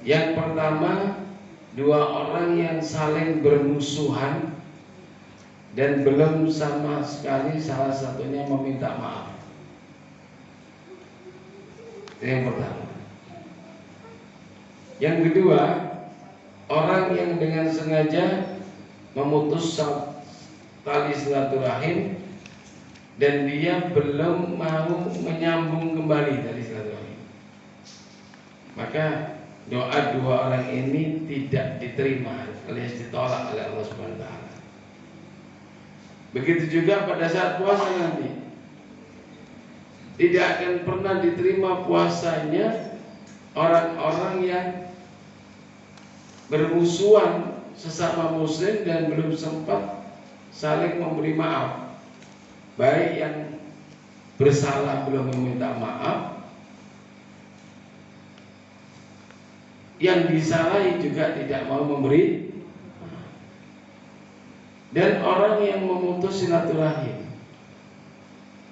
Yang pertama, dua orang yang saling bermusuhan dan belum sama sekali salah satunya meminta maaf. Itu yang pertama. Yang kedua, orang yang dengan sengaja memutus tali silaturahim dan dia belum mau menyambung kembali tali silaturahim, maka doa dua orang ini tidak diterima alias ditolak oleh Allah Subhanahu wa taala. Begitu juga pada saat puasa nanti, tidak akan pernah diterima puasanya orang-orang yang bermusuhan sesama muslim dan belum sempat saling memberi maaf, baik yang bersalah belum meminta maaf, yang disalahi juga tidak mau memberi, dan orang yang memutus silaturahim.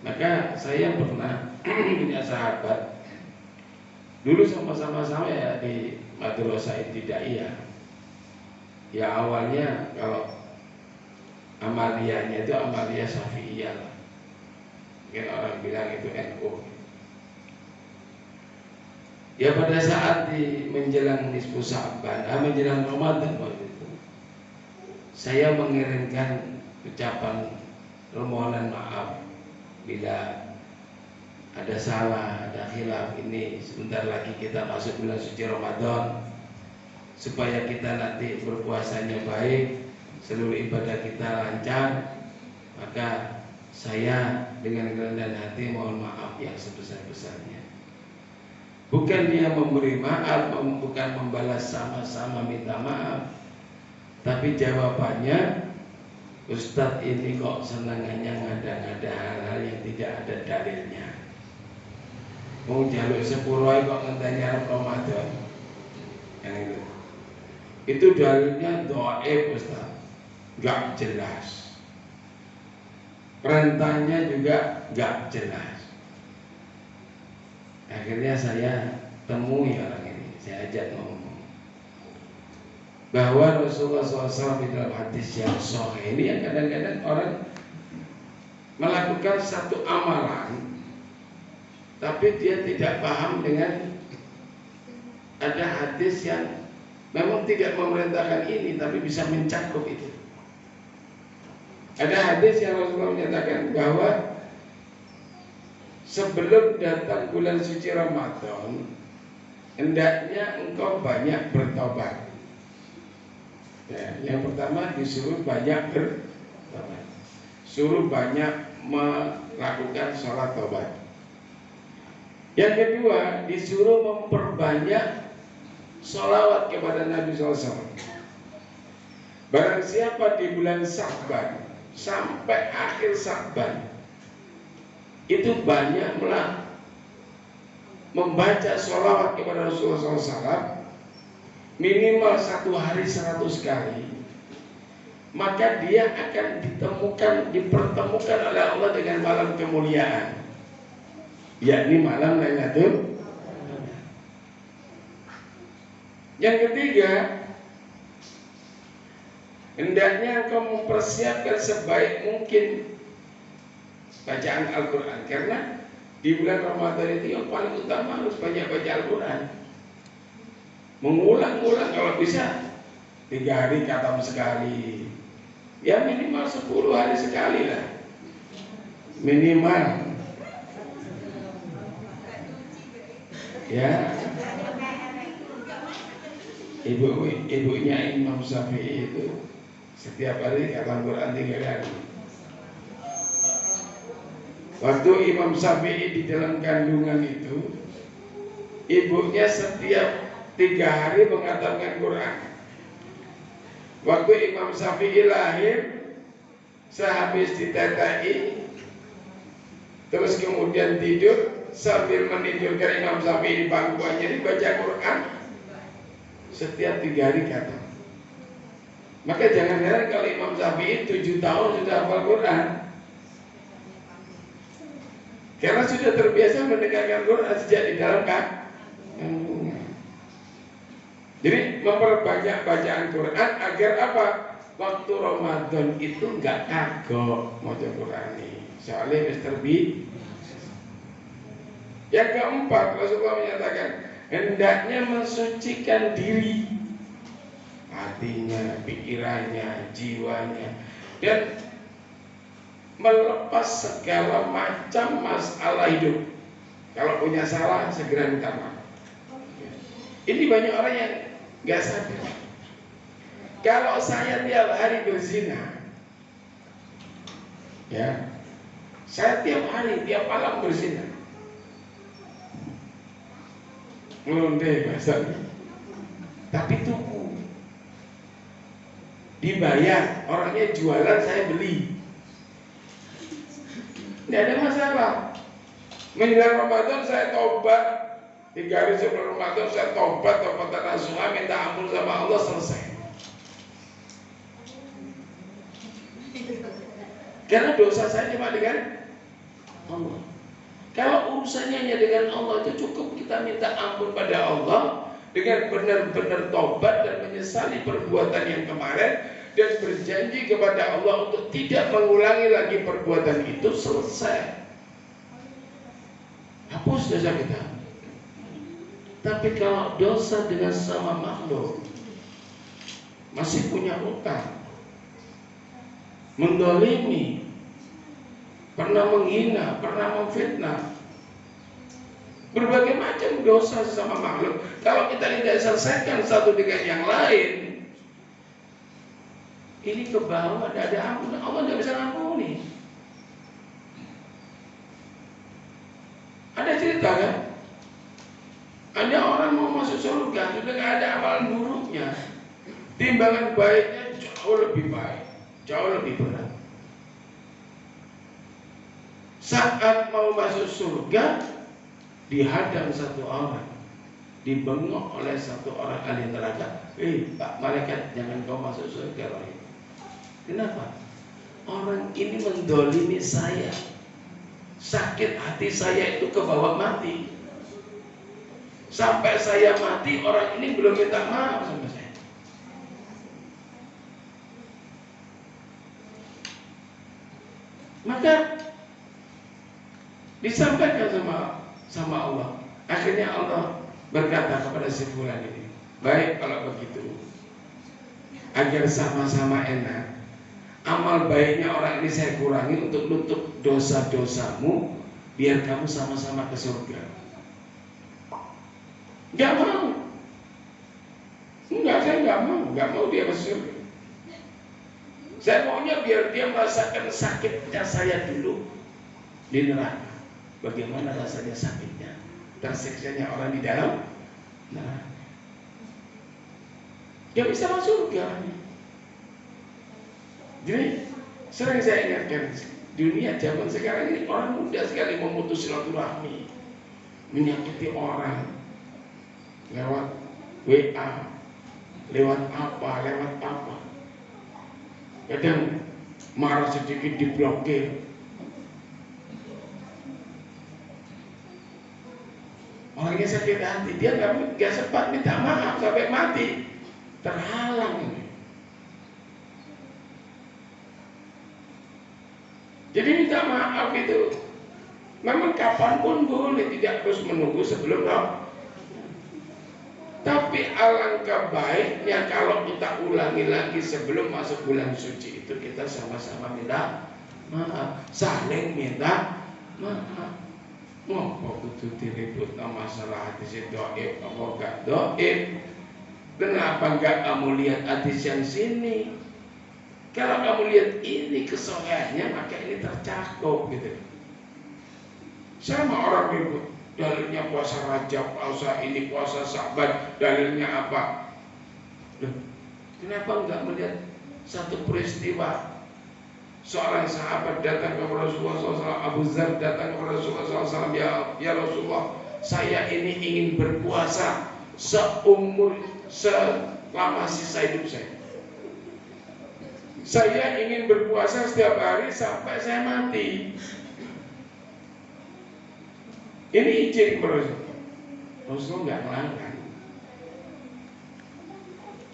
Maka saya pernah punya sahabat, dulu sama-sama ya di Madrasah Ibtidaiyah. Ya awalnya kalau amaliyahnya itu amaliyah Syafi'iyah, mungkin orang bilang itu NU. Ya pada saat di menjelang nisfu Sya'ban, menjelang Ramadan waktu itu, saya mengirimkan ucapan permohonan maaf bila ada salah, ada khilaf. Ini sebentar lagi kita masuk bulan suci Ramadan, supaya kita nanti berpuasanya baik, seluruh ibadah kita lancar, maka saya dengan kerendahan hati mohon maaf yang sebesar-besarnya. Bukan dia memberi maaf, bukan membalas sama-sama minta maaf, tapi jawabannya, Ustadz ini kok senangannya ngada-ngada hal-hal yang tidak ada dalilnya. Mau jaluk sepuluh kok ngentanya Ramadan. Yang itu dalilnya dhaif Ustadz, gak jelas. Perintahnya juga gak jelas. Akhirnya saya temui orang ini, saya ajak ngomong bahwa Rasulullah SAW di dalam hadis yang sahih ini, yang kadang-kadang orang melakukan satu amalan tapi dia tidak paham dengan ada hadis yang memang tidak memerintahkan ini tapi bisa mencakup itu. Ada hadis yang Rasulullah menyatakan bahwa sebelum datang bulan suci Ramadan, hendaknya engkau banyak bertobat. Ya, yang pertama disuruh banyak bertobat, suruh banyak melakukan sholat tobat. Yang kedua disuruh memperbanyak sholawat kepada Nabi SAW. Barang siapa di bulan Sya'ban sampai akhir Sya'ban itu banyaklah membaca sholawat kepada Rasulullah SAW, minimal satu hari 100 kali, maka dia akan dipertemukan oleh Allah dengan malam kemuliaan, yakni malam Lailatul. Yang ketiga, hendaknya engkau mempersiapkan sebaik mungkin bacaan Al-Quran, karena di bulan Ramadan itu yang paling utama harus banyak baca Al-Quran, mengulang-ulang, kalau bisa 3 hari khatam sekali, ya minimal 10 hari sekali lah minimal ya. Ibunya Imam Syafi'i itu setiap hari khatam Quran 3 kali. Waktu Imam Syafi'i di dalam kandungan itu, ibunya setiap 3 hari mengatakan Quran. Waktu Imam Syafi'i lahir, sehabis ditetai, terus kemudian tidur, sambil menidurkan Imam Syafi'i di bangkuannya, dibaca Quran setiap 3 hari kata. Maka jangan heran kalau Imam Syafi'i 7 tahun sudah hafal Quran, karena sudah terbiasa mendengarkan Quran sejak di dalam kandungan. memperbanyak bacaan Quran agar apa? Waktu Ramadan itu nggak kagok mau Quran ini. Soalnya Mr. B. Yang keempat, Rasulullah menyatakan hendaknya mensucikan diri, hatinya, pikirannya, jiwanya, dan melepas segala macam masalah hidup. Kalau punya salah segera minta maaf. Ini banyak orang yang nggak sadar. Kalau saya tiap hari berzina, ya, saya tiap hari, tiap malam berzina, ngelonde bahasanya, tapi tuku, dibayar, orangnya jualan, saya beli, tidak ada masalah. Menjelang Ramadan saya tobat, 3 hari sebelum Ramadan saya tobat nasuha, minta ampun sama Allah, selesai. Karena dosa saya cuma dengan Allah. Kalau urusannya hanya dengan Allah, itu cukup kita minta ampun pada Allah dengan benar-benar tobat dan menyesali perbuatan yang kemarin dan berjanji kepada Allah untuk tidak mengulangi lagi perbuatan itu, selesai. Hapus dosa kita. Tapi kalau dosa dengan sama makhluk, masih punya utang, mendolimi, pernah menghina, pernah memfitnah, berbagai macam dosa sesama makhluk. Kalau kita tidak selesaikan satu dengan yang lain, ini ke bawah, tidak ada ampun. Allah tidak bisa ngampuni. Ada cerita kan? Ada orang mau masuk surga, sudah tidak ada amalan buruknya, timbangan baiknya jauh lebih baik, jauh lebih berat. Saat mau masuk surga, dihadang satu orang, dibengok oleh satu orang ahli neraka. Pak malaikat, jangan kau masuk surga lagi. Kenapa? Orang ini mendolimi saya, sakit hati saya itu kebawa mati. Sampai saya mati, orang ini belum minta maaf sama saya. Maka disampaikan sama Allah. Akhirnya Allah berkata kepada si fulan ini, baik kalau begitu, agar sama-sama enak, amal baiknya orang ini saya kurangi untuk nutup dosa-dosamu, biar kamu sama-sama ke surga. Gak mau. Enggak, saya gak mau dia masuk surga. Saya maunya biar dia merasakan sakitnya saya dulu di neraka. Bagaimana rasanya sakitnya, tersiksanya orang di dalam neraka. Dia bisa masuk surga. Jadi sering saya ingatkan, dunia zaman sekarang ini orang mudah sekali memutus silaturahmi, menyakiti orang lewat WA, lewat apa. Kadang marah sedikit diblokir. Orangnya sakit hati, dia nggak sempat minta maaf sampai mati, terhalang ini. Jadi minta maaf itu memang kapanpun boleh, tidak harus menunggu sebelum Ramadan. Tapi alangkah baiknya kalau kita ulangi lagi sebelum masuk bulan suci itu, kita sama-sama minta maaf, saling minta maaf. Ngopo kudu diribut masalah hadis doib, apa gak doib? Kenapa gak kamu lihat hadis yang sini? Kalau kamu lihat ini kesolehannya, maka ini tercakup gitu. Sama orang ribut, dalilnya puasa Rajab, puasa ini, puasa Sa'ban, dalilnya apa? Loh, kenapa enggak melihat satu peristiwa? Seorang sahabat datang kepada Rasulullah SAW, Abu Dzar datang kepada Rasulullah SAW, ya Rasulullah, saya ini ingin berpuasa selama sisa hidup saya. Saya ingin berpuasa setiap hari sampai saya mati. Ini izin Rasulullah. Rasulullah nggak melarang.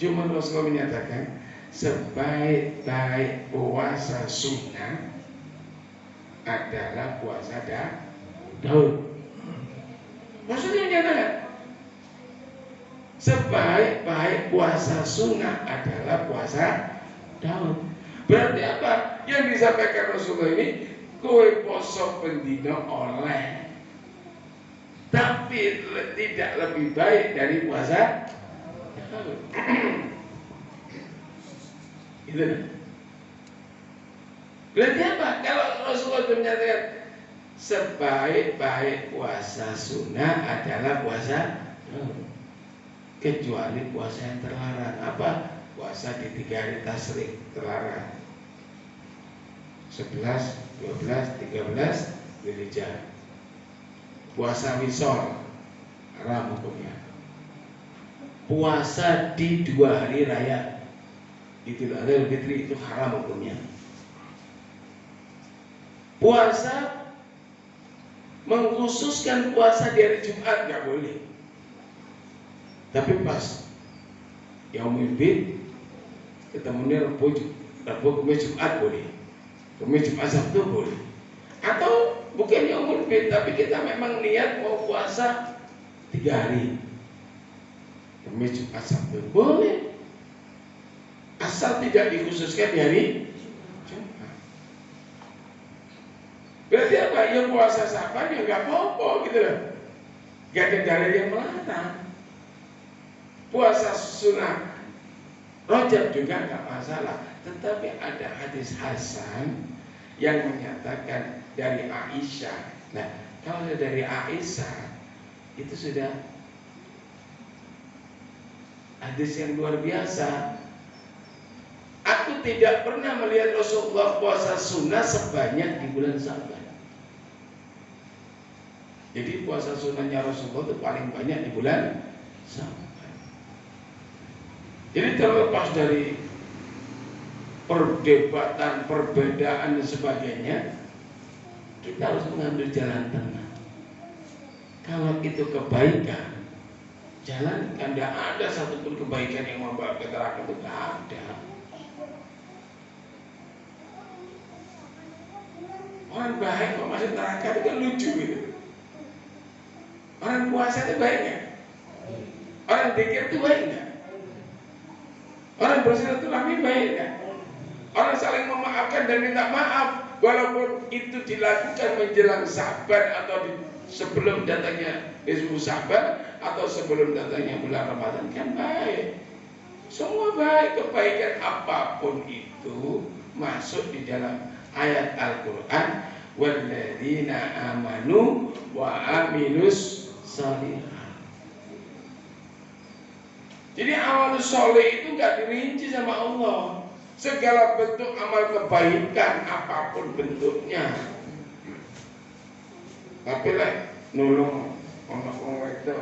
Cuma Rasulullah menyatakan sebaik-baik puasa sunnah adalah puasa Daud. Maksudnya menyatakan sebaik-baik puasa sunnah adalah puasa Daud. Berarti apa? Yang disampaikan Rasulullah ini, kowe poso pendino oleh, tapi tidak lebih baik dari puasa Daud. Gitu. Berarti apa? Kalau Rasulullah itu menyatakan sebaik-baik puasa sunnah adalah puasa Daud, kecuali puasa yang terlarang. Apa? Puasa di 3 hari tasyrik terlarang. 11, 12, 13 Dzulhijjah. Puasa wisol haram hukumnya. Puasa di 2 hari raya Idul Adha dan Fitri itu haram hukumnya. Puasa mengkhususkan puasa di hari Jumat nggak boleh. Tapi pas Yaumul Bid ketemunya Rabu, Kamis, Jumat boleh. Kamis, Jumat, Sabtu boleh. Atau bukan Yaumul Bid, tapi kita memang niat mau puasa 3 hari. Kamis, Jumat, Sabtu boleh. Asal tidak dikhususkan di hari Jumat. Berarti apa? Ya puasa Saban ya nggak apa-apa gitu loh. Gak ada dalil yang melarang. Puasa sunnah Rajab juga nggak masalah. Tetapi ada hadis Hasan yang menyatakan dari Aisyah. Nah, kalau dari Aisyah itu sudah hadis yang luar biasa. Aku tidak pernah melihat Rasulullah puasa sunnah sebanyak di bulan Sa'ban. Jadi puasa sunnahnya Rasulullah itu paling banyak di bulan Sa'ban. Jadi terlepas dari perdebatan, perbedaan dan sebagainya, kita harus mengambil jalan tengah. Kalau itu kebaikan, jalankan. Tidak ada satupun kebaikan yang membawa ke neraka, itu tidak ada. Orang baik kok masuk neraka itu kan lucu gitu. Orang puasa itu baik nggak? Orang zikir itu baik nggak? Orang bersilaturahmi baik nggak? Orang saling memaafkan dan minta maaf, walaupun itu dilakukan menjelang Sa'ban atau sebelum datangnya Nisfu Sa'ban atau sebelum datangnya bulan Ramadan, kan baik. Semua baik. Kebaikan apapun itu masuk di dalam ayat Al-Quran, walladzina amanu wa amilus sholihat. Jadi amal soleh itu nggak dirinci sama Allah. Segala bentuk amal kebaikan apapun bentuknya. Tapi lah nulung orang itu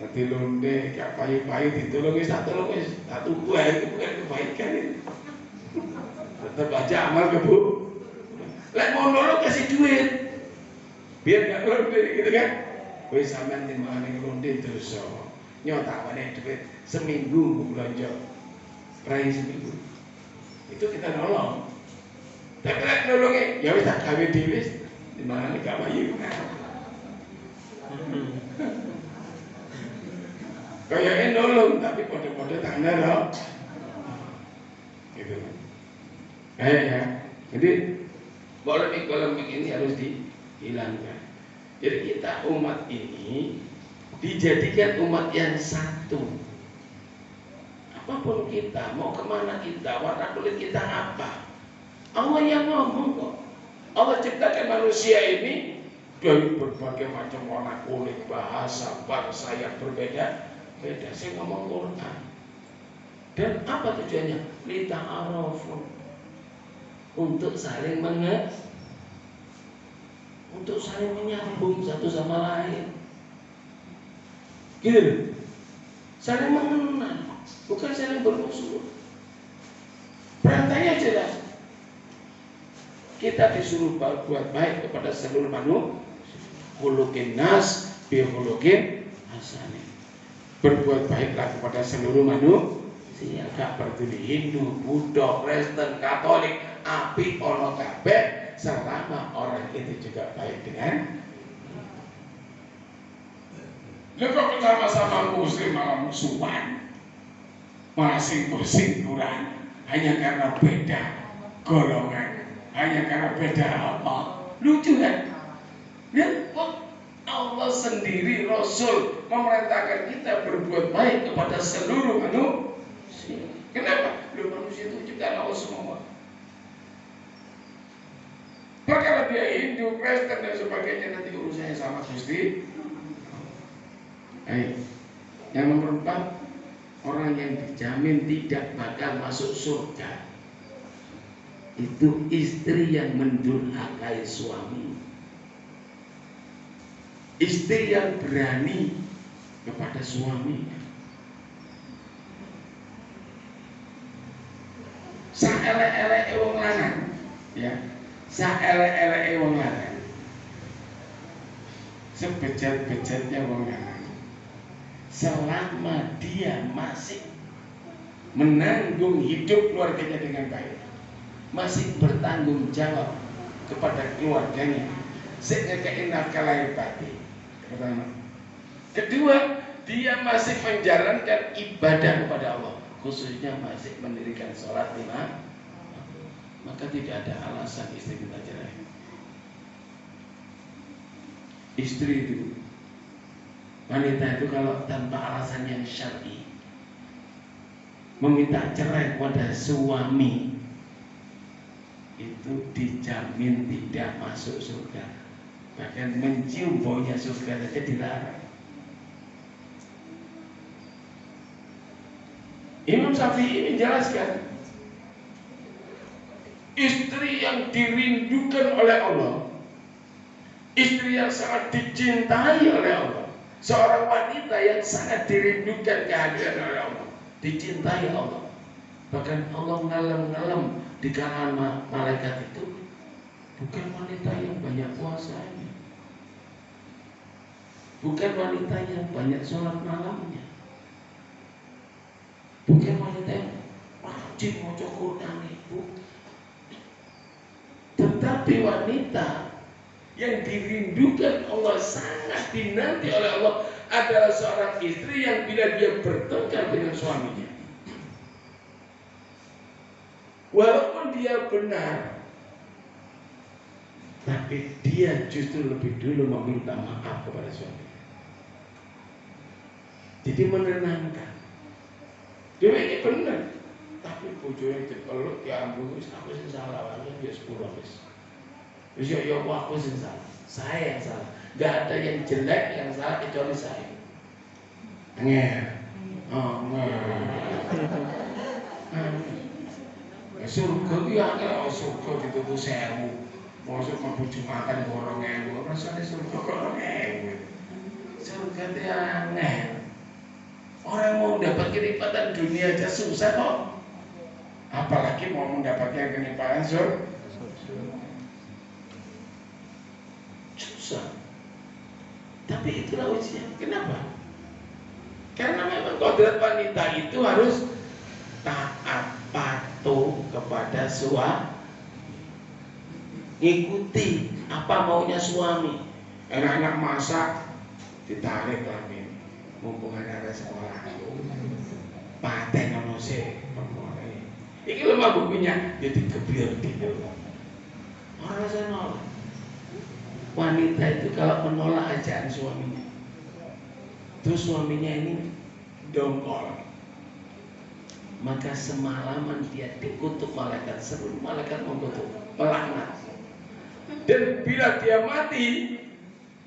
nanti londe gak payu-payu ditulungi satu buah itu bukan kebaikan itu. Tetap aja amal kebu. Lek mau nolong kasih duit, biar nggak londe gitu kan. Wis sampean timbangan londe dosa. Nyotawane duit seminggu belanja, rai seminggu. Itu kita nolong. Tapi lek nolongnya, ya wis tak gawe dhewe, timbangan gak payu. Kayaknya nolong tapi kode-kode tangan loh. Gitu. Ya. Jadi polemik-polemik ini harus dihilangkan. Jadi kita umat ini dijadikan umat yang satu. Apapun kita, mau kemana kita, warna kulit kita apa, Allah yang ngomong kok. Allah ciptakan manusia ini dari berbagai macam warna kulit, bahasa, bangsa yang berbeda. Saya ngomong Quran. Dan apa tujuannya? Lita'arafu, untuk saling untuk saling menyambung satu sama lain. Gitu loh. Saling mengenal, bukan saling bermusuh. Perintahnya jelas. Kita disuruh buat baik kepada seluruh manusia. Khuluqin nas bi khuluqin hasanin. Berbuat baiklah kepada seluruh manusia, gak peduli Hindu, Buddha, Kristen, Katolik, api ono kabeh selama orang itu juga baik dengan. Lepas bersama-sama muslim malah musuhan, malah singkur-singkuran, hanya karena beda golongan, hanya karena beda apa. Lucu kan? Ya, Allah sendiri, Rasul memerintahkan kita berbuat baik kepada seluruh manusia. Kenapa? Lu manusia itu ciptaan Allah semua. Perkara dia Hindu, Kristen dan sebagainya nanti urusannya sama Gusti. Yang nomor 4, orang yang dijamin tidak bakal masuk surga itu istri yang mendurhakai suami, istri yang berani kepada suami. Saelek-elek wong lanang, ya, saelek-elek wong lanang, sebejat-bejatnya wong lanang, selama dia masih menanggung hidup keluarganya dengan baik, masih bertanggung jawab kepada keluarganya, sehingga nafkah lahir batin. Pertama. Kedua, dia masih menjalankan ibadah kepada Allah, khususnya masih mendirikan sholat 5, maka tidak ada alasan istri kita cerai. Istri itu, wanita itu kalau tanpa alasan yang syar'i meminta cerai kepada suami, itu dijamin tidak masuk surga. Bahkan mencium baunya surga saja dilarang. Imam Syafi'i menjelaskan, istri yang dirindukan oleh Allah, istri yang sangat dicintai oleh Allah, seorang wanita yang sangat dirindukan kehadiran oleh Allah, dicintai Allah. Bahkan Allah ngalem-ngalem di kalangan malaikat itu bukan wanita yang banyak puasanya, bukan wanita yang banyak sholat malamnya, bukan wanita yang rajin maca Quran itu, tetapi wanita yang dirindukan Allah, sangat dinanti oleh Allah adalah seorang istri yang bila dia bertengkar dengan suaminya, walaupun dia benar, tapi dia justru lebih dulu meminta maaf kepada suami. Jadi menenangkan. Dia ini benar, tapi bojone dipeluk ya ampun, aku sing salah, aku ya 10 wis. Wis ya aku sing salah. Saya yang salah. Enggak ada yang jelek yang salah kecuali saya. Ngel. Oh, surga itu ya kalau surga ditutup 1000, masuk mampu Jumatan 2000, rasanya surga 2000. Surga itu aneh. Orang mau mendapat kenikmatan dunia aja susah kok, apalagi mau mendapatkan kenikmatan surga. Susah. Tapi itulah ujian. Kenapa? Karena memang kodrat wanita itu harus taat patuh kepada suami, ikuti apa maunya suami. Anak-anak masak ditarik lagi, mumpung ada sekolah. Paten ono sih, iki lemah bukunya jadi kebiar gitu. Orang saya nolak. Wanita itu kalau menolak ajakan suaminya, terus suaminya ini dongkol, maka semalaman dia dikutuk malaikat, seluruh malaikat mengutuk, melaknat. Dan bila dia mati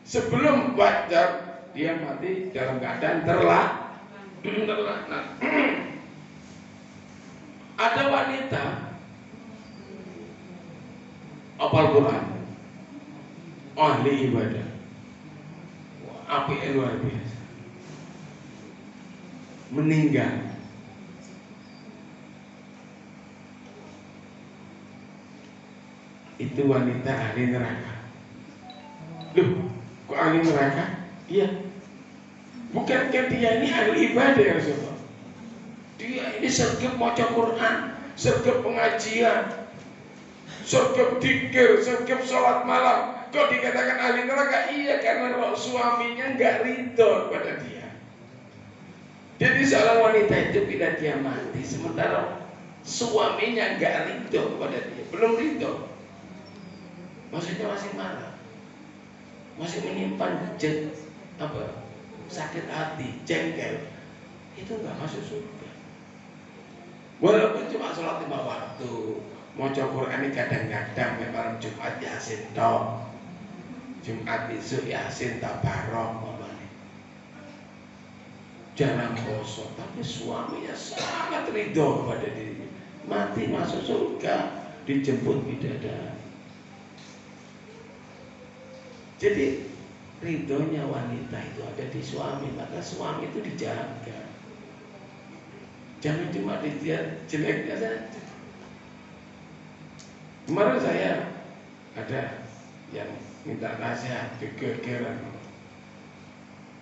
sebelum fajar, dia mati dalam keadaan terlaknat. Ada wanita hafal Quran, ahli ibadah, api luar biasa, meninggal. Itu wanita ahli neraka. Loh, kok ahli neraka? Iya. Bukankah dia ini ahli ibadah ya Rasulullah? Dia ini sergap maca Quran, sergap pengajian, sergap dzikir, sergap sholat malam. Kok dikatakan ahli neraka? Iya, karena suaminya nggak ridho pada dia. Jadi seorang wanita itu bila dia mati, sementara suaminya nggak ridho pada dia, belum ridho, maksudnya masih marah, masih menyimpan sakit hati, jengkel, itu nggak masuk surga. Walaupun cuma sholat 5 waktu, maca Quran ini kadang-kadang memang Jumat Yasin toh, Jumat isu Yasin tabarok, jarang kosong, tapi suaminya sangat ridho kepada dirinya. Mati masuk surga, dijemput bidadari. Jadi ridhonya wanita itu ada di suami, maka suami itu dijaga. Jangan cuma dilihat jeleknya saja. Kemarin saya ada yang minta nasihat, gegeran.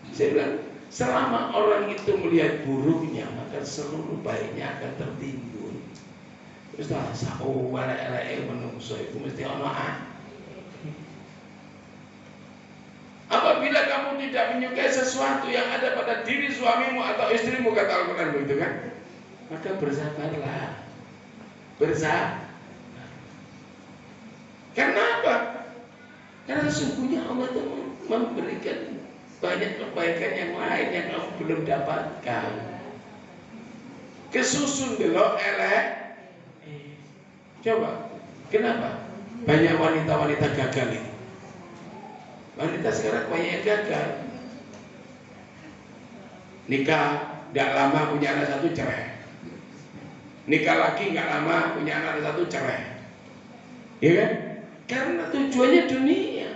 Saya bilang, selama orang itu melihat buruknya, maka seluruh baiknya akan tertimbun. Terus lah, elek menungso itu mesti ono. Apabila kamu tidak menyukai sesuatu yang ada pada diri suamimu atau istrimu, kata Al-Quran begitu kan, maka bersabarlah. Bersabar. Karena apa? Karena sesungguhnya Allah itu memberikan banyak kebaikan yang lain yang kamu belum dapatkan. Kesusun dulu elek. Coba, kenapa? Banyak wanita-wanita gagal ini. Wanita sekarang banyak yang gagal. Nikah, tidak lama punya anak satu, cerai. Nikah lagi nggak lama punya anak satu, cerai. Iya kan? Karena tujuannya dunia.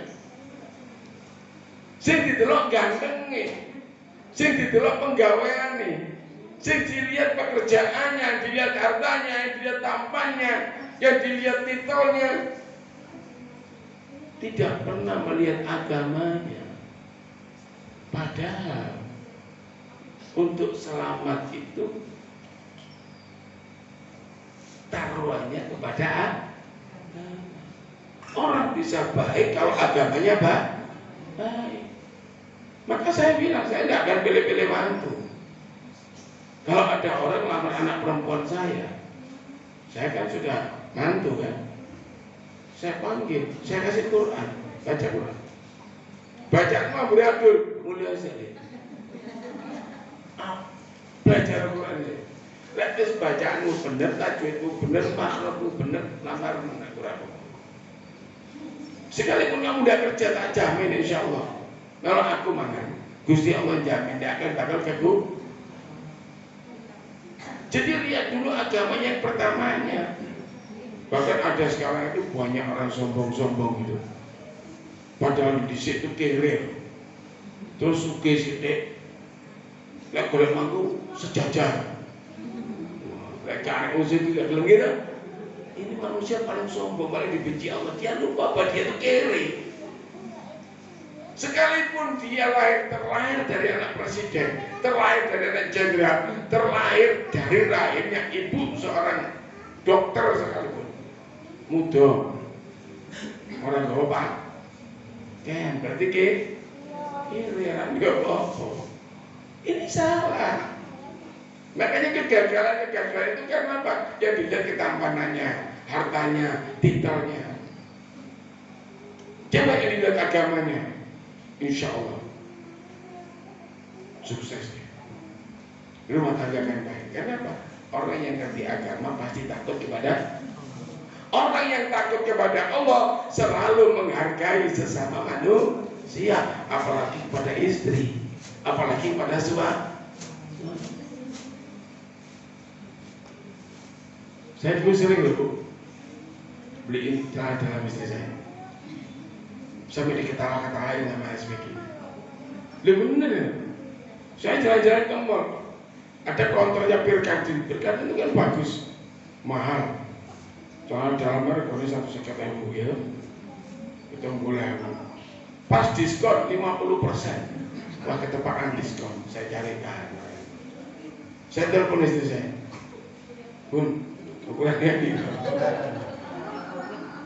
Sing didelok gantenge, sing didelok penggaweane, sing dilihat pekerjaannya, dilihat hartanya, dilihat tampannya, yang dilihat titelnya, tidak pernah melihat agamanya. Padahal untuk selamat itu taruhannya kepada agama. Orang bisa baik kalau agamanya baik. Maka saya bilang, saya tidak akan pilih-pilih mantu. Kalau ada orang melamar anak perempuan saya kan sudah mantu kan, saya panggil, saya kasih Quran, baca Quran. Bacaan mah beradul, mulia sekali. Belajar Quran saya. Lihat bacaanmu benar, tajwidmu benar, makhrajmu benar, lamar anak Quran. Sekalipun kamu udah kerja, tak jamin insya Allah. Kalau aku makan, Gusti Allah jamin dia akan bakal kebu. Jadi lihat dulu agamanya yang pertamanya. Bahkan ada sekarang itu banyak orang sombong-sombong gitu. Padahal di situ kere, terus suke sidik, lek golek mangku sejajar. Lek karek usia juga bilang gitu. Ini manusia paling sombong, paling dibenci Allah. Dia lupa bahwa dia itu kere. Sekalipun dia terlahir dari anak presiden, terlahir dari anak jenderal, terlahir dari rahimnya ibu seorang dokter sekalipun, muda, orang lupa, kan berarti kere, nggak apa-apa. Ini salah. Makanya kegagalan itu karena apa? Yang dilihat ketampanannya, hartanya, titelnya. Coba yang dilihat agamanya, insya Allah sukses. Rumah tangga kan baik. Kenapa? Orang yang ngerti agama pasti takut kepada orang yang takut kepada Allah, selalu menghargai sesama manusia, apalagi kepada istri, apalagi pada suami. Saya dulu sering loh beliin celana dalam istri saya, sampai diketawa-ketawain sama SPG. Loh bener ya? Saya jalan-jalan ke mall, ada konternya Pirkadin. Pirkadin itu kan bagus, mahal. Celana dalam harganya 150.000 ya, itu boleh. Pas diskon 50%. Wah, ketepaan diskon, saya carikan. Saya telepon istri saya, Bun, ukurannya gitu.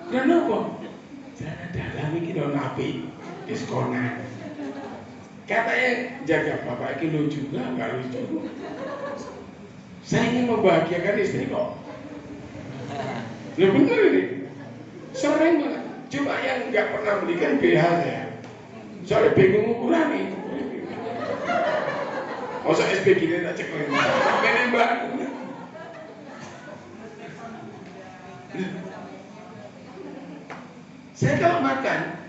Kenapa? Jangan dalam ini dong api diskonan. Katanya jaga bapak ini lucu nggak lucu. Saya ingin membahagiakan istri kok. Ya bener ini, sering banget. Cuma yang nggak pernah belikan BH saya. Soalnya bingung ukurannya. Masa SB gini tak cek lagi. Ini mbak. Saya kalau makan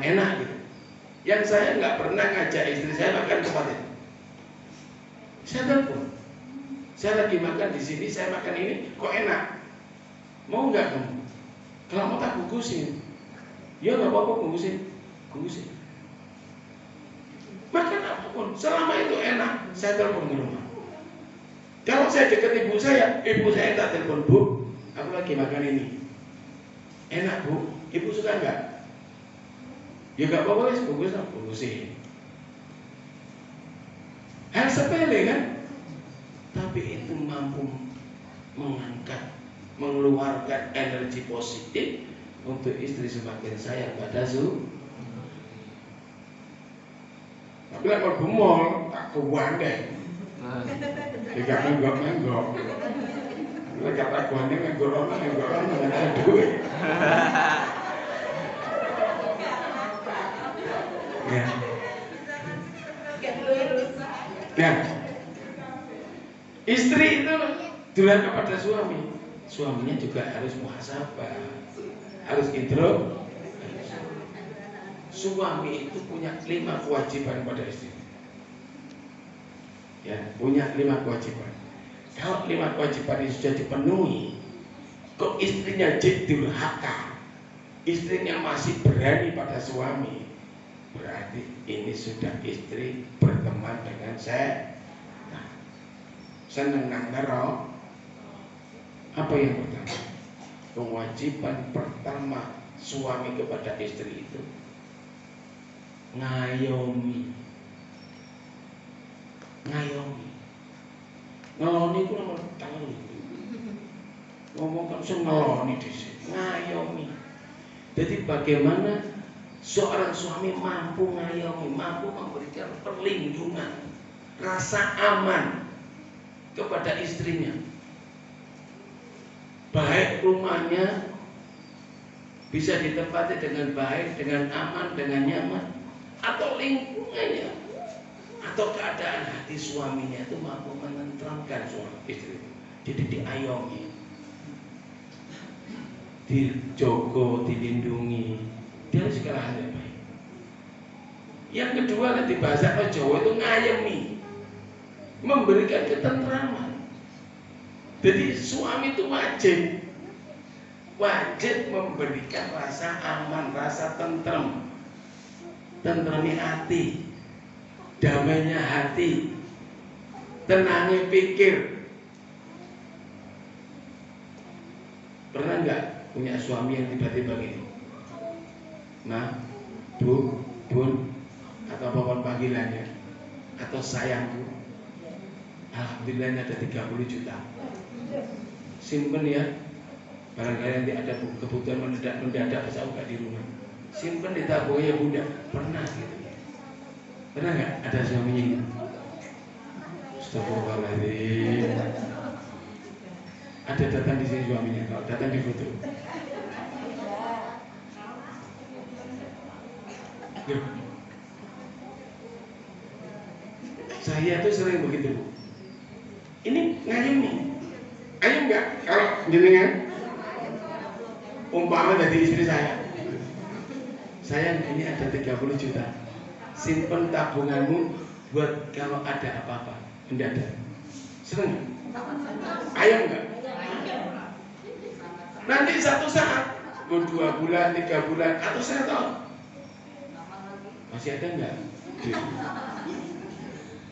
enak gitu. Yang saya nggak pernah ngajak istri saya makan tempat itu. Saya telepon. Saya lagi makan di sini, saya makan ini, kok enak? Mau nggak kamu? Kalau mau tak bungkusin. Ya nggak apa-apa bungkusin. Makan apapun, selama itu enak, saya telepon ke rumah. Kalau saya dekat ibu saya tak telepon, Bu, aku lagi makan ini. Enak Bu, ibu suka nggak? Ya nggak apa-apa, bungkusin. Hal sepele kan? Tapi itu mampu mengangkat, mengeluarkan energi positif untuk istri semakin sayang pada Tapi kalau bemol tak kewandeng. Jika menggok. Kalau kata kewandeng menggok orang nggak ada duit. Ya. Nah, istri itu durhaka kepada suami. Suaminya juga harus muhasabah, harus intro. Suami itu punya 5 kewajiban pada istri. Ya, punya 5 kewajiban. Kalau 5 kewajiban ini sudah dipenuhi, kok istrinya durhaka, istrinya masih berani pada suami, berarti ini sudah istri berteman dengan saya. Nah, seneng nang nero. Apa yang pertama? Kewajiban pertama suami kepada istri itu ngayomi. Ngeloni itu nomor tahun. Ngomong kan ngeloni di sini. Ngayomi. Jadi bagaimana seorang suami mampu ngayomi, mampu memberikan perlindungan, rasa aman kepada istrinya. Baik rumahnya bisa ditempati dengan baik, dengan aman, dengan nyaman, atau lingkungannya, atau keadaan hati suaminya itu mampu menenteramkan suami istri. Jadi diayomi, dijogo, dilindungi, dia segala hal yang baik. Yang kedua di bahasa Jawa itu ngayemi, memberikan ketentraman. Jadi suami itu wajib memberikan rasa aman, rasa tentremi hati, damainya hati, tenangnya pikir. Pernah nggak punya suami yang tiba-tiba gini, Ma, Bu, Bun, atau apapun panggilannya, atau sayangku, alhamdulillah ada 30 juta, simpen ya, barangkali nanti ada kebutuhan mendadak saya nggak di rumah, simpen di tabungnya Bunda. Pernah gitu? Pernah nggak ada suaminya gitu? Astagfirullahaladzim. Ada datang di sini suaminya, kalau datang di foto. Saya tuh sering begitu, Bu. Ini ngayem nih. Ayem nggak kalau jenengan umpama dari istri saya, sayang ini ada 30 juta, simpen tabunganmu buat kalau ada apa-apa mendadak. Seneng nggak? Ayem nggak? Nanti satu saat, 2 bulan, 3 bulan, atau 1 tahun, masih ada nggak?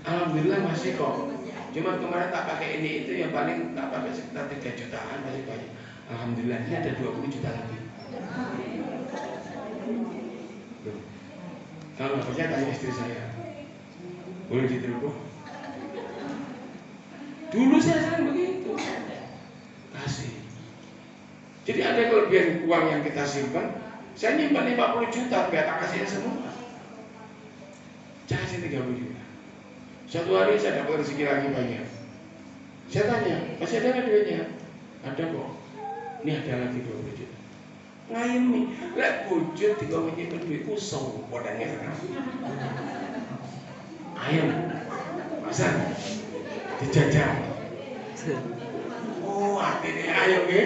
Alhamdulillah masih kok. Cuma kemarin tak pakai ini itu yang paling tak pakai sekitar 3 jutaan masih banyak. Alhamdulillah ini ada 20 juta lagi. Kalau nggak percaya tanya istri saya. Boleh ditelepon. Dulu saya sering begitu. Kasih. Jadi ada kelebihan uang yang kita simpan. Saya nyimpan 50 juta, biar tak kasihnya semua. Saya kasih 30 juta. Suatu hari saya dapat rezeki lagi banyak. Saya tanya, masih ada nggak duitnya? Ada kok. Ini ada lagi 20 juta. Ngayem nih, lihat wujud di bawah nyimpan duitku sopo dan ngerang. Ayam, masa dijajah. Oh, artinya ayam ya.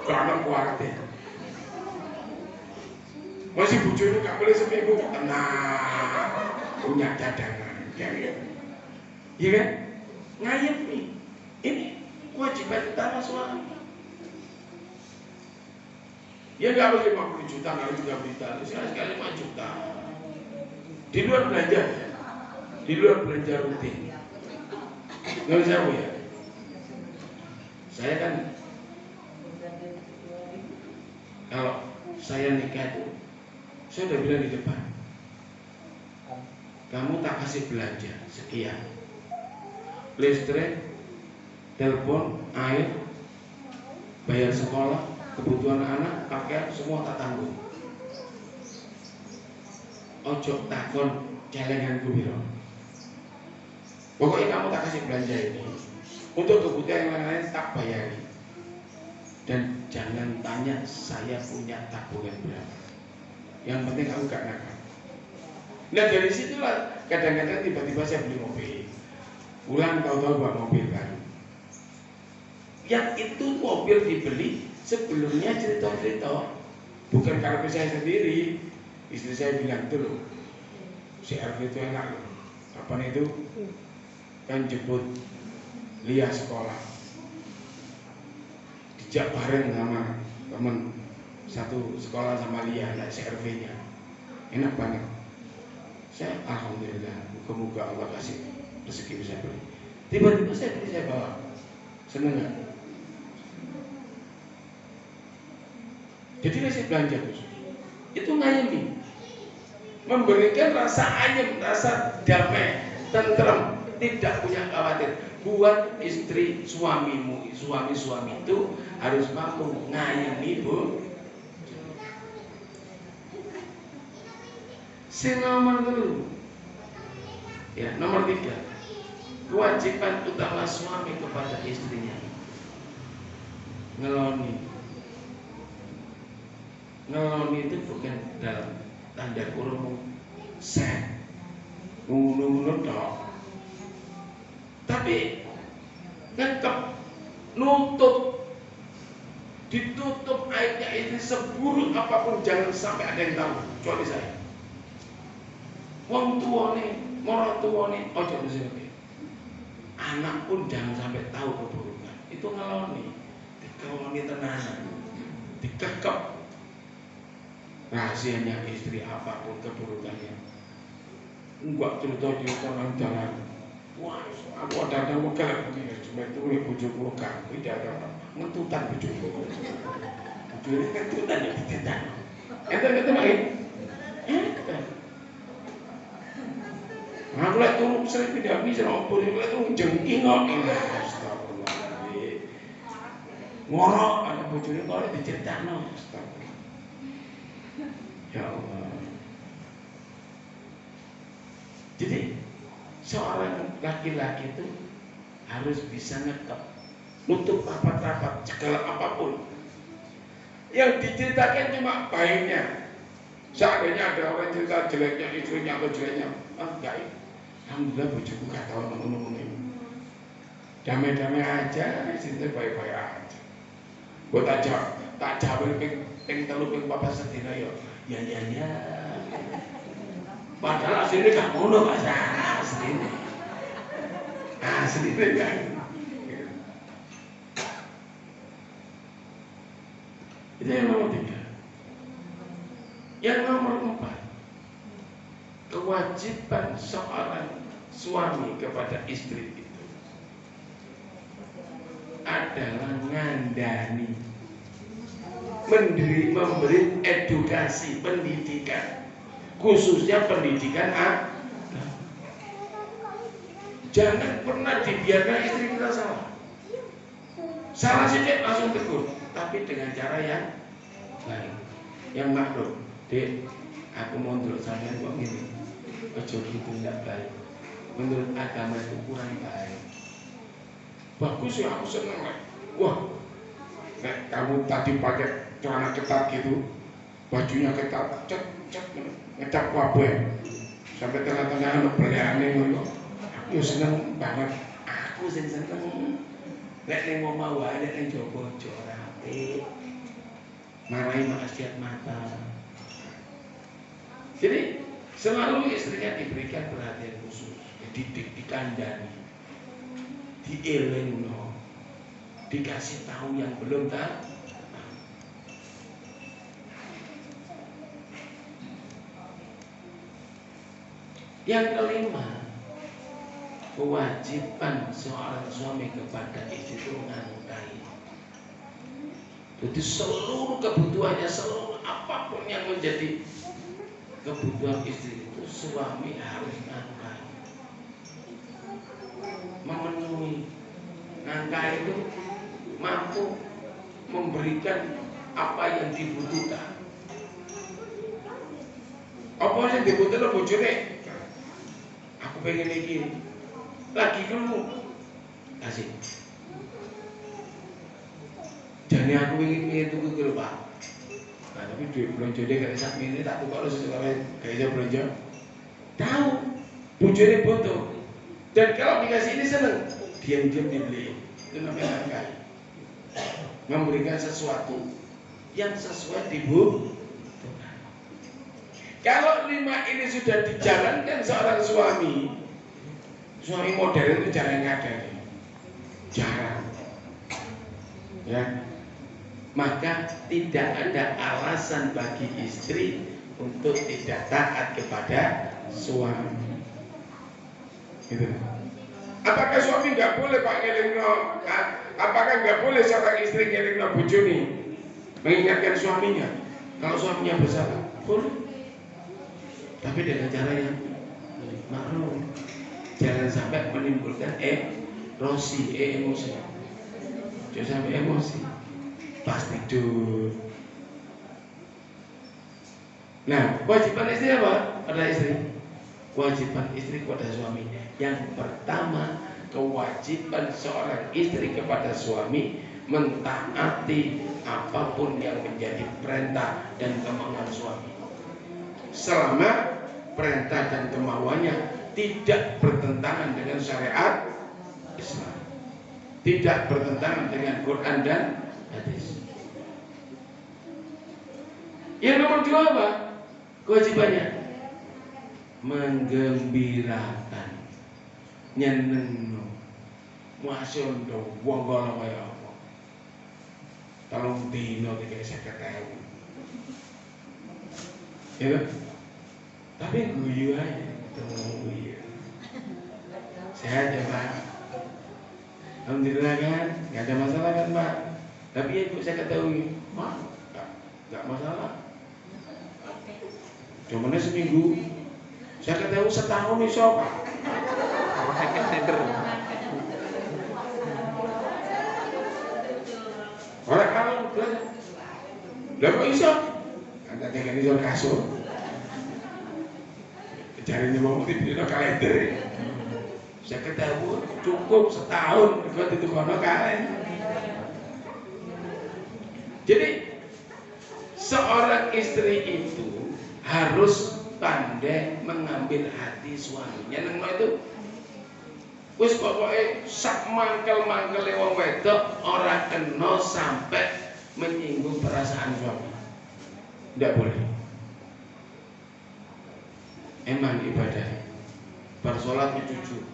Kalau kuat ya. Masih bujurnya gak boleh seminggu, tenang, punya cadangan, ya kan? Iya kan? Ngayem nih, ini kewajiban utama suami. Ya nggak boleh 50 juta, nggak juga berita, sekali 5 juta. Di luar belanja, di luar belanja rutin. Nggak bisa ya. Saya kan, kalau saya nikah itu, saya udah bilang di depan, kamu tak kasih belanja sekian, listrik, telepon, air, bayar sekolah, kebutuhan anak, pakaian, semua tak tanggung. Ojo takon celenganku biro. Pokoknya kamu tak kasih belanja ini. Untuk kebutuhan yang lain tak bayari. Dan jangan tanya saya punya tabungan berapa. Yang penting kamu gak nakal. Nah dari situlah kadang-kadang tiba-tiba saya beli mobil. Pulang tahu-tahu bawa mobil baru. Yang itu mobil dibeli sebelumnya cerita-cerita. Bukan karena saya sendiri. Istri saya bilang itu loh, si RV itu enak loh. Kapan itu? Kan jemput Lia sekolah. Dijak bareng sama teman satu sekolah sama Lia, naik CRV-nya. Enak banget. Saya alhamdulillah, moga-moga Allah kasih rezeki bisa beli. Tiba-tiba saya beli, saya bawa. Seneng gak? Jadi kasih belanja itu ngayemi, memberikan rasa ayem, rasa damai, tentrem, tidak punya khawatir. Buat istri suamimu, suami itu harus mampu ngayemi bu. Nomor dulu, ya nomor 3, kewajiban utama suami kepada istrinya ngeloni. Ngeloni itu bukan dalam tanda kurung set ngunu dok, tapi ngekep, nutup, ditutup aibnya itu seburuk apapun, jangan sampai ada yang tahu kecuali saya. Wong tuane, moro tuane, ojo disini. Anak pun jangan sampai tahu keburukan. Itu ngeloni, dikeloni tenanan, dikekep rahasianya istri apapun keburukannya. Enggak cerita di orang jalan. Wah, aku ada wakil begini, cuma itu bujuku gak, tidak ada ngentutan bujuku. Bujuknya ngentutan ya ditetan. Ente main. Aku lihat turun sering tidak bisa ngobrol, lihat turun jengking kok. Astagfirullah. Ngorok ada bujuknya kalau diceritain. Astagfirullah. Ya Allah. Jadi seorang laki-laki itu harus bisa ngekep, nutup rapat-rapat segala apapun. Yang diceritakan cuma baiknya. Seandainya ada orang cerita jeleknya istrinya atau jeleknya, enggak. Alhamdulillah bojoku gak tahu ngomong-ngomong ini. Damai-damai aja, istrinya baik-baik aja. Buat aja, tak jawab ping 3 ping 4 sedina ya. Ya. Padahal aslinya gak ngono Mas, aslinya. Aslinya kan. Itu yang nomor 3. Yang nomor 4, kewajiban seorang suami kepada istri itu adalah ngandani, memberi edukasi, pendidikan khususnya pendidikan agama. Jangan pernah dibiarkan istri kita salah. Salah sedikit langsung tegur, tapi dengan cara yang baik, yang maklum. Dek, aku mau nurut sampean kok gini. Ojo gitu tidak baik. Menurut agama itu kurang baik. Bagus ya, aku seneng. Wah, kamu tadi pakai celana ketat gitu, bajunya ketat, ngecap kabeh. Sampai tengah-tengah ono beliane ngono. Aku seneng banget. Aku sing seneng. Nek ning omah wae, nek ning jaba aja ora apik. Marahi maksiat mata. Jadi selalu istrinya diberikan perhatian khusus, dididik, dikandani, dielingno, dikasih tahu yang belum tahu. Yang kelima, kewajiban seorang suami kepada istri itu menafkahi. Jadi seluruh kebutuhannya, seluruh apapun yang menjadi kebutuhan istri itu suami harus nafkahi, memenuhi. Nafkah itu mampu memberikan apa yang dibutuhkan. Apa yang dibutuhkan bojone? Aku pengen ini, lagi kamu kasih. Jadi aku ingin tunggu ke lupa. Nah, tapi duit belanja dia gak bisa ini tak tukar lo sesuatu kayak belanja. Tahu, bojone butuh. Dan kalau dikasih ini seneng, diam-diam dibeli. Itu namanya nafkah. Memberikan sesuatu yang sesuai dibutuhkan. Kalau 5 ini sudah dijalankan seorang suami modern itu jarang ada, jarang. Ya, maka tidak ada alasan bagi istri untuk tidak taat kepada suami. Gitu. Apakah suami nggak boleh Pak ngelingno? Apakah nggak boleh seorang istri ngelingno bojone mengingatkan suaminya kalau suaminya bersalah? Boleh, tapi dengan cara yang maklum. Jangan sampai menimbulkan emosi. Jangan sampai emosi. Pas tidur. Nah, kewajiban istri apa? Pada istri. Kewajiban istri kepada suami. Yang pertama, kewajiban seorang istri kepada suami mentaati apapun yang menjadi perintah dan kemauan suami. Selama perintah dan kemauannya tidak bertentangan dengan syariat Islam, tidak bertentangan dengan Quran dan hadis. Yang nomor 2 apa? Kewajibannya menggembirakan, nyenengno, muasondo, wong kono kaya apa. Tolong dino iki 50.000. Ya, tapi guyu aja. Oh iya. Sehat ya Pak. Alhamdulillah kan, nggak ada masalah kan Pak. Tapi ya Ibu saya ketahui, Pak, nggak masalah. Cuman seminggu, saya ketahui setahun nih Pak. Orang kalau udah kok iso? Anda tinggal di kasur. Cari nih mau di kalender. Saya ketahui cukup setahun buat itu kono kalender. Jadi seorang istri itu harus pandai mengambil hati suaminya. Neng itu wis pokoknya sak mangkel-mangkel wong wedok ora kena sampai menyinggung perasaan suami. Tidak boleh. Emang ibadah bersolatnya jujur.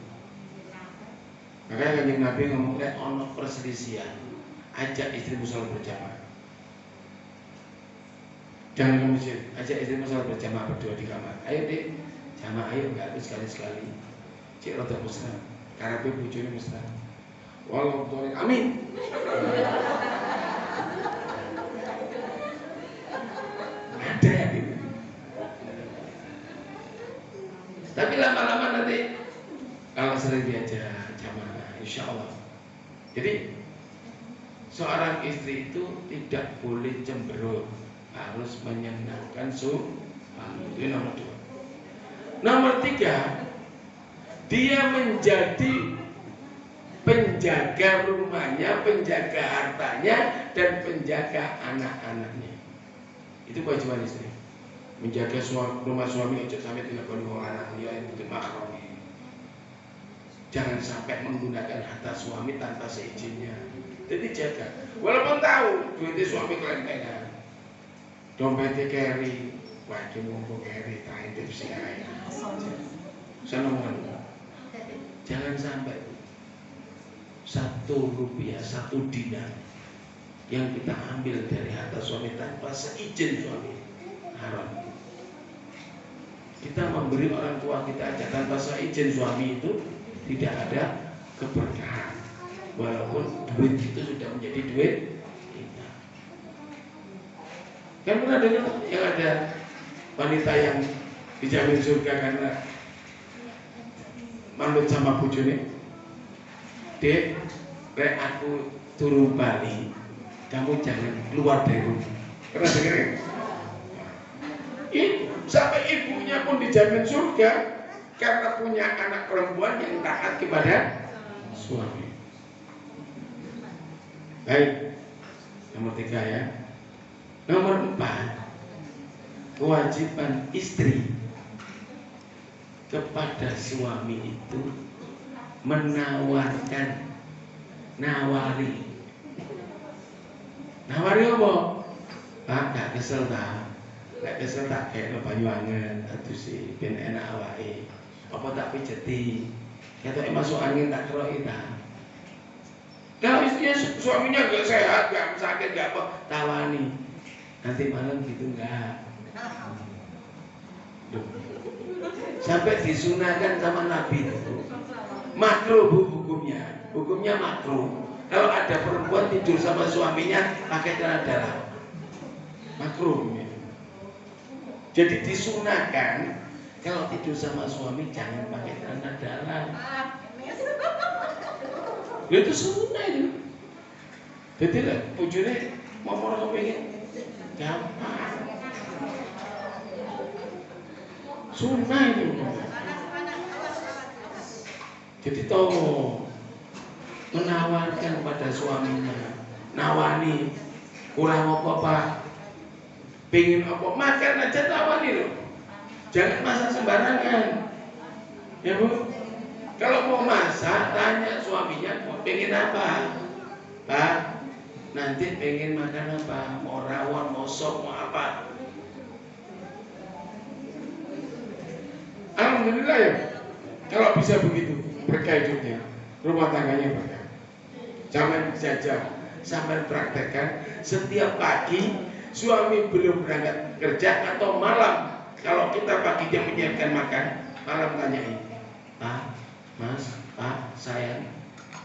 Makanya Kanjeng Nabi ngomong ono perselisihan, ajak istrimu sholat berjamaah. Jangan ke masjid, ajak istrimu sholat berjamaah berdua di kamar. Ayo deh, jamaah ayo, nggak habis sekali-sekali. Cik rada mesra, karepe bojone mesra. Walau tuh, amin. Ada ya gitu. Tapi lama-lama nanti kalau sering diajak jamaah, insya Allah. Jadi seorang istri itu tidak boleh cemberut, harus menyenangkan suami. Itu nomor 2. Nomor 3, dia menjadi penjaga rumahnya, penjaga hartanya, dan penjaga anak-anaknya. Itu kewajiban istri. Menjaga rumah suami, aja sampai tidak boleh orang lain itu mahram. Jangan sampai menggunakan harta suami tanpa seizinnya. Jadi jaga. Walaupun tahu duitnya suami kelentengan, dompetnya carry, waduh mumpung carry, tak intip sih kaya. Senengan. Jangan sampai 1 rupiah, 1 dinar yang kita ambil dari harta suami tanpa seizin suami, haram. Kita memberi orang tua kita aja tanpa seizin suami itu tidak ada keberkahan. Walaupun duit itu sudah menjadi duit kita. Kan pernah dengar yang ada wanita yang dijamin surga karena manut sama bojone. Dek, aku turun Bali, kamu jangan keluar dari rumah. Pernah dengar ya? Sampai ibunya pun dijamin surga karena punya anak perempuan yang taat kepada suami. Baik, nomor 3 ya. Nomor 4, kewajiban istri kepada suami itu menawarkan, nawari apa? Pak, gak kesel tak? Gak kesel tak kayak lo banyu angen, aduh sih, ben enak awake. Apa tak pijeti? Kata masuk angin tak keroi tak? Kalau istrinya suaminya gak sehat, gak sakit, gak apa, tawani. Nanti malam gitu enggak. Sampai disunahkan sama Nabi itu. Makruh hukumnya. Hukumnya makruh. Kalau ada perempuan tidur sama suaminya pakai celana dalam. Makruh. Jadi disunahkan kalau tidur sama suami jangan pakai celana dalam. Itu sunnah itu. Jadi lah, bojone mau kepengin gampang. Sunnah itu. Jadi toh menawarkan pada suaminya, nawani, kurang apa Pak? Pengen apa? Makan aja tawani loh. Jangan masak sembarangan. Ya Bu. Kalau mau masak, tanya suaminya mau pengen apa? Pak, nanti pengen makan apa? Mau rawon, mau sop, mau apa? Alhamdulillah ya. Kalau bisa begitu, berkah hidupnya, rumah tangganya berkah. Jangan jajah, sampai praktekkan setiap pagi. Suami belum berangkat kerja atau malam, kalau kita pagi dia menyiapkan makan, malam tanyain, Pak, Mas, Pak, sayang,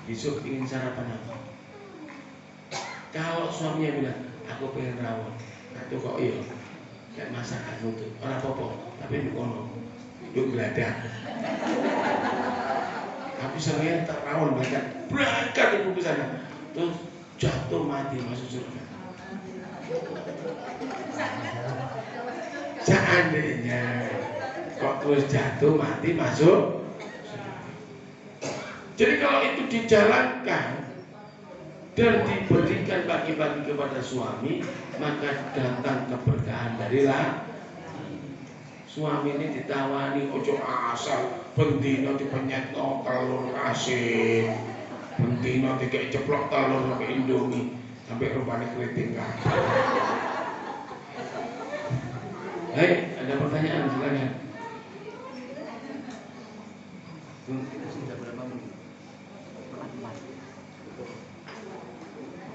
besok ingin sarapan apa? Kalau suaminya bilang, aku pengen rawon, itu kok iya, kayak masakan untuk orang apa-apa, tapi di kono, itu geladak. Tapi saya tak rawon banyak, berangkat ibu ke sana, terus jatuh mati masuk surga. Seandainya kok terus jatuh mati masuk. Jadi kalau itu dijalankan dan diberikan bagi-bagi kepada suami, maka datang keberkahan dari laki. Suami ini ditawani ojo asal bendino dipenyetno telur asin, bendino dikek ceplok telur ke Indomie sampai rupanya keriting kan. Hai, ada pertanyaan silakan.